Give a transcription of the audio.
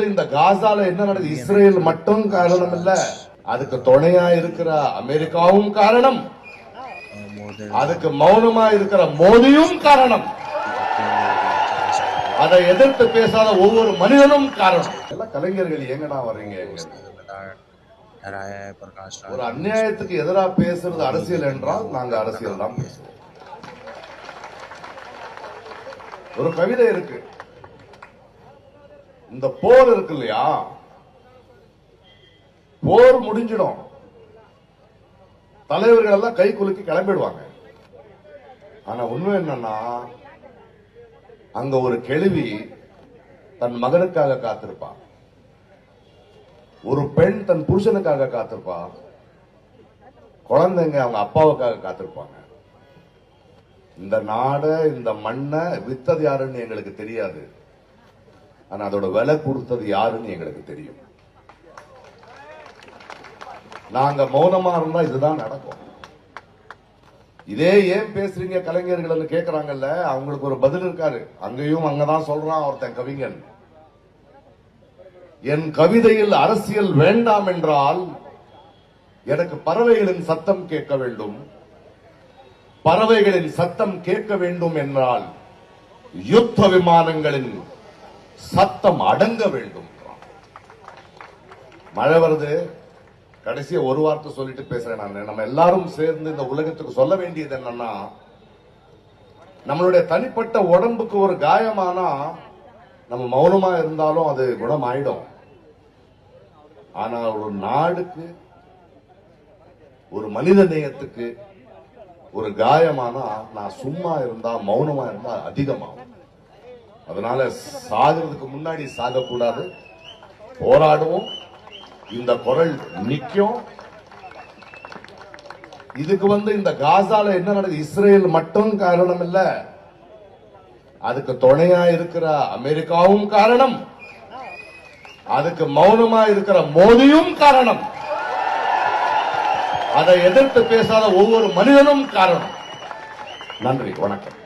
இந்த காசால என்ன நடக்குது? இஸ்ரேல் மட்டும் காரணம் இல்ல, அதுக்கு துணையா இருக்கிற அமெரிக்காவும் காரணம், அதுக்கு மௌனமா இருக்கிற மோடியும் காரணம், அதை எதிர்த்து பேசாத ஒவ்வொரு மனிதனும் காரணம். எல்லாம் கலைஞர்கள் எங்கடா வர்றீங்க? ஒரு அநியாயத்துக்கு எதிராக பேசுறது அரசியல் என்றால் நாங்க அரசியல் தான் பேசுவோம். ஒரு கவிதை இருக்கு, இந்த போர் இருக்கு இல்லையா, போர் முடிஞ்சிடும், தலைவர்கள் எல்லாம் கை குலுக்கி கிளம்பிடுவாங்க. ஆனா உண்மை என்னன்னா, அங்க ஒரு கிழவி தன் மகனுக்காக காத்திருப்பா, ஒரு பெண் தன் புருஷனுக்காக காத்திருப்பா, குழந்தைங்க அவங்க அப்பாவுக்காக காத்திருப்பாங்க. இந்த நாட இந்த மண்ணை வித்தது யாருன்னு எங்களுக்கு தெரியாது, ஆனா அதோட விலை கொடுத்தது யாருன்னு எங்களுக்கு தெரியும். நாங்க மௌனமா இருந்தா இதுதான் நடக்கும். இதே ஏன் பேசுறீங்க கலைஞர்கள் கேட்கிறாங்கல்ல, அவங்களுக்கு ஒரு பதில் இருக்காரு. அங்கேயும் அங்கதான் சொல்றான் ஒருத்தன் கவிஞன், என் கவிதையில் அரசியல் வேண்டாம் என்றால் எனக்கு பறவைகளின் சத்தம் கேட்க வேண்டும், பறவைகளின் சத்தம் கேட்க வேண்டும் என்றால் யுத்த விமானங்களின் சத்தம் அடங்க வேண்டும். மழை வருது, கடைசியா ஒரு வார்த்தை சொல்லிட்டு பேசுறேன் நான். நம்ம எல்லாரும் சேர்ந்து இந்த உலகத்துக்கு சொல்ல வேண்டியது என்னன்னா, நம்மளுடைய தனிப்பட்ட உடம்புக்கு ஒரு காயமானா நம்ம மௌனமா இருந்தாலும் அது குணமாயிடும். ஆனா ஒரு நாடுக்கு, ஒரு மனித நேயத்துக்கு ஒரு காயமானா நான் சும்மா இருந்தா மௌனமா இருந்தா அதிகமாகும். அதனால சாகிறதுக்கு முன்னாடி சாகக்கூடாது, போராடுவோம், இந்த குரல் நிக்கும். இதுக்கு இந்த காசால என்ன நடக்குது? இஸ்ரேல் மட்டும் காரணம் இல்ல, அதுக்கு துணையா இருக்கிற அமெரிக்காவும் காரணம், அதுக்கு மௌனமா இருக்கிற மோடியும் காரணம், அதை எதிர்த்து பேசாத ஒவ்வொரு மனிதனும் காரணம். நன்றி, வணக்கம்.